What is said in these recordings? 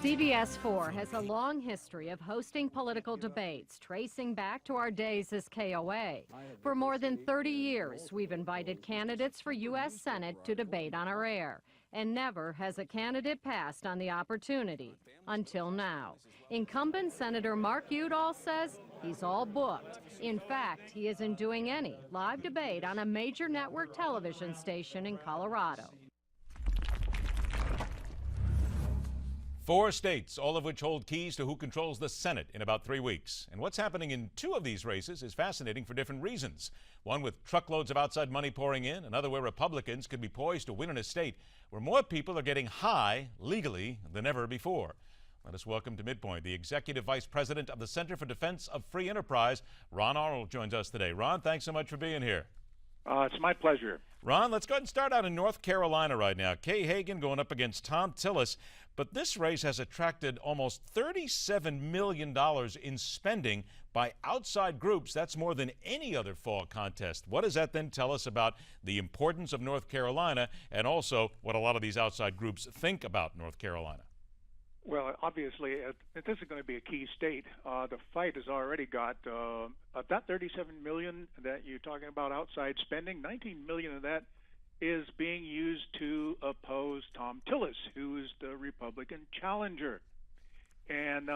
CBS 4 has a long history of hosting political debates, tracing back to our days as KOA. For more than 30 years, we've invited candidates for U.S. Senate to debate on our air, and never has a candidate passed on the opportunity, until now. Incumbent Senator Mark Udall says he's all booked. In fact, he isn't doing any live debate on a major network television station in Colorado. 4 states, all of which hold keys to who controls the Senate in about 3 weeks. And what's happening in 2 of these races is fascinating for different reasons. One with truckloads of outside money pouring in, another where Republicans could be poised to win in a state where more people are getting high legally than ever before. Let us welcome to MidPoint the Executive Vice President of the Center for Defense of Free Enterprise, Ron Arnold, joins us today. Ron, thanks so much for being here. It's my pleasure. Ron, let's go ahead and start out in North Carolina right now. Kay Hagan going up against Tom Tillis, but this race has attracted almost $37 million in spending by outside groups. That's more than any other fall contest. What does that then tell us about the importance of North Carolina and also what a lot of these outside groups think about North Carolina? Well, obviously, this is going to be a key state. The fight has already got that $37 million that you're talking about outside spending. $19 million of that is being used to oppose Tom Tillis, who is the Republican challenger, and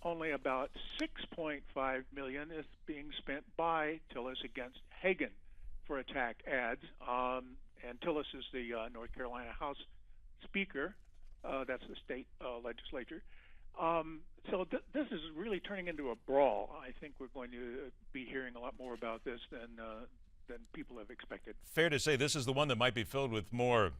only about $6.5 million is being spent by Tillis against Hagan for attack ads. And Tillis is the North Carolina House Speaker. That's the state legislature. So this is really turning into a brawl. I think we're going to be hearing a lot more about this than people have expected. Fair to say this is the one that might be filled with more,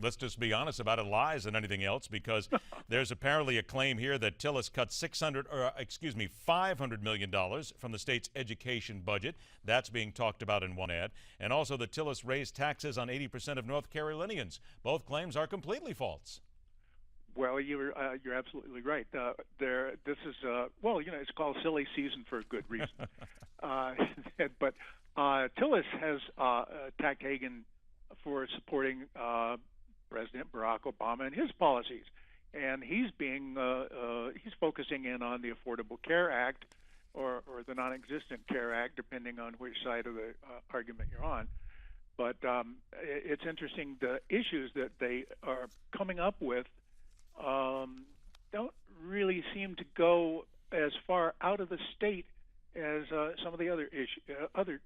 let's just be honest about it, lies than anything else, because there's apparently a claim here that Tillis cut $500 million from the state's education budget. That's being talked about in one ad. And also that Tillis raised taxes on 80% of North Carolinians. Both claims are completely false. Well, you're absolutely right. This is it's called silly season for a good reason. But Tillis has attacked Hagan for supporting President Barack Obama and his policies, and he's focusing in on the Affordable Care Act or the non-existent Care Act, depending on which side of the argument you're on. But it's interesting, the issues that they are coming up with don't really seem to go as far out of the state as some of the other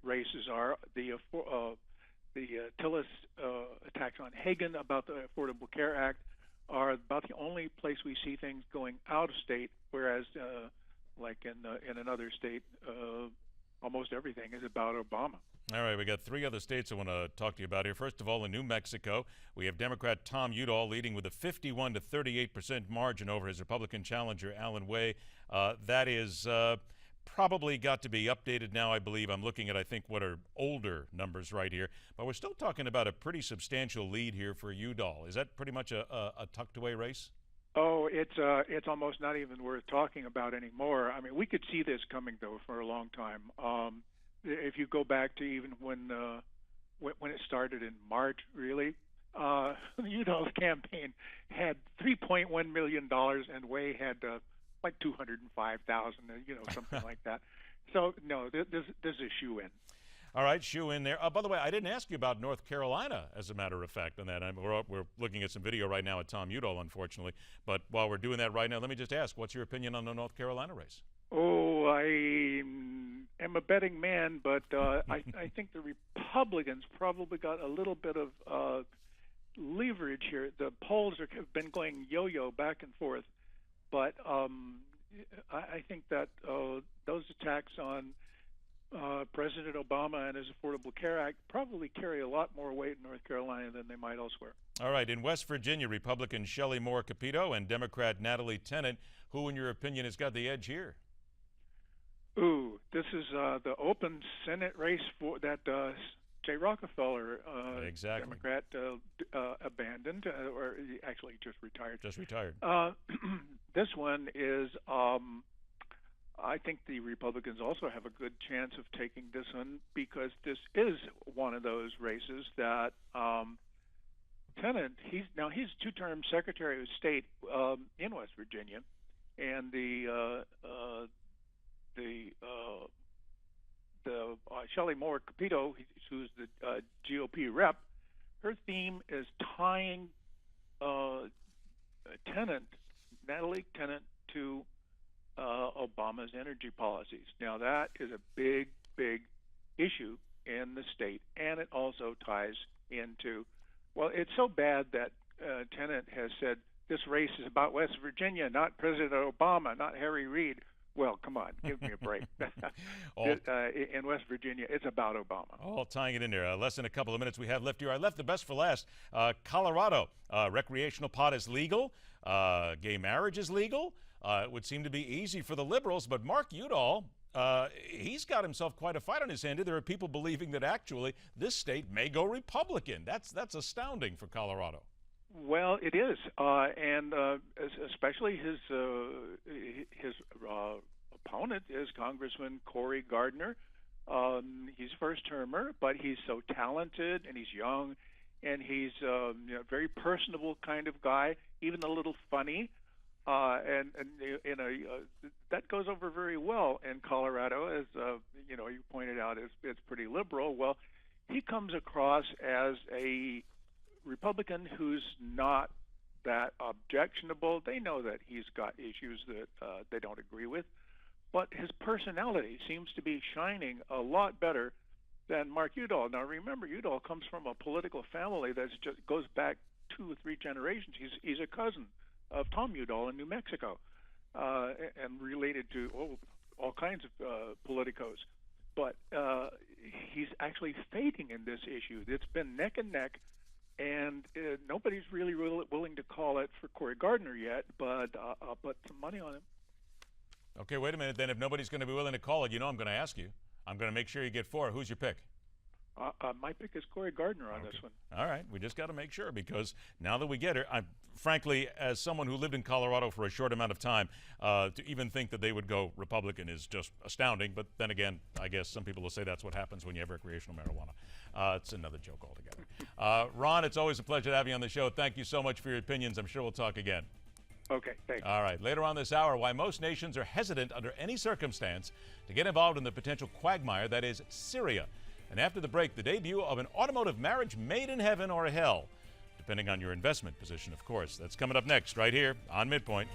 races are. The Tillis attacks on Hagan about the Affordable Care Act are about the only place we see things going out of state, whereas like in another state, almost everything is about Obama. All right, we got 3 other states I want to talk to you about here. First of all, in New Mexico, we have Democrat Tom Udall leading with a 51 to 38% margin over his Republican challenger, Alan Way. That is probably got to be updated now, I believe. I'm looking at, I think, what are older numbers right here. But we're still talking about a pretty substantial lead here for Udall. Is that pretty much a tucked-away race? Oh, it's almost not even worth talking about anymore. I mean, we could see this coming, though, for a long time. If you go back to even when it started in March, really, Udall's campaign had $3.1 million, and Way had like $205,000, something like that. So no, this is shoe in. All right, shoe in there. By the way, I didn't ask you about North Carolina, as a matter of fact, on that. We're looking at some video right now at Tom Udall, unfortunately. But while we're doing that right now, let me just ask, what's your opinion on the North Carolina race? Oh, I am a betting man, but I think the Republicans probably got a little bit of leverage here. The polls have been going yo-yo back and forth, but I think that those attacks on President Obama and his Affordable Care Act probably carry a lot more weight in North Carolina than they might elsewhere. All right, in West Virginia, Republican Shelley Moore Capito and Democrat Natalie Tennant, who, in your opinion, has got the edge here? Ooh, this is the open Senate race for that Jay Rockefeller, exactly. Democrat, abandoned, or actually just retired. Just retired. This one is, I think the Republicans also have a good chance of taking this one because this is one of those races that Tennant, he's two-term Secretary of State in West Virginia, and the Shelley Moore Capito, who's the GOP rep, her theme is tying Natalie Tennant, to Obama's energy policies. Now that is a big issue in the state, and it also ties into, well, it's so bad that Tennant has said this race is about West Virginia, not President Obama, not Harry Reid. Well, come on, give me a break. In West Virginia, it's about Obama. All tying it in there. Less than a couple of minutes we have left here. I left the best for last. Colorado, recreational pot is legal. Gay marriage is legal. It would seem to be easy for the liberals, but Mark Udall, he's got himself quite a fight on his hands. There are people believing that actually this state may go Republican. That's astounding for Colorado. Well, it is, and especially his opponent is Congressman Cory Gardner. He's first-termer, but he's so talented, and he's young, and he's a very personable kind of guy, even a little funny, and that goes over very well in Colorado, as you pointed out. It's pretty liberal. Well, he comes across as a Republican who's not that objectionable. They know that he's got issues that they don't agree with, but his personality seems to be shining a lot better than Mark Udall. Now, remember, Udall comes from a political family that just goes back 2 or 3 generations. He's a cousin of Tom Udall in New Mexico, and related to all kinds of politicos. But he's actually fading in this issue. It's been neck and neck. And nobody's really willing to call it for Cory Gardner yet, but I'll put some money on him. Okay, wait a minute then. If nobody's going to be willing to call it, I'm going to ask you. I'm going to make sure you get 4. Who's your pick? My pick is Cory Gardner on this one. All right, we just got to make sure, because now that we get her, frankly, as someone who lived in Colorado for a short amount of time, to even think that they would go Republican is just astounding. But then again, I guess some people will say that's what happens when you have recreational marijuana. It's another joke altogether. Ron, it's always a pleasure to have you on the show. Thank you so much for your opinions. I'm sure we'll talk again. Okay, thanks. All right, later on this hour, why most nations are hesitant under any circumstance to get involved in the potential quagmire that is Syria. And after the break, the debut of an automotive marriage made in heaven or hell, depending on your investment position, of course. That's coming up next, right here on MidPoint.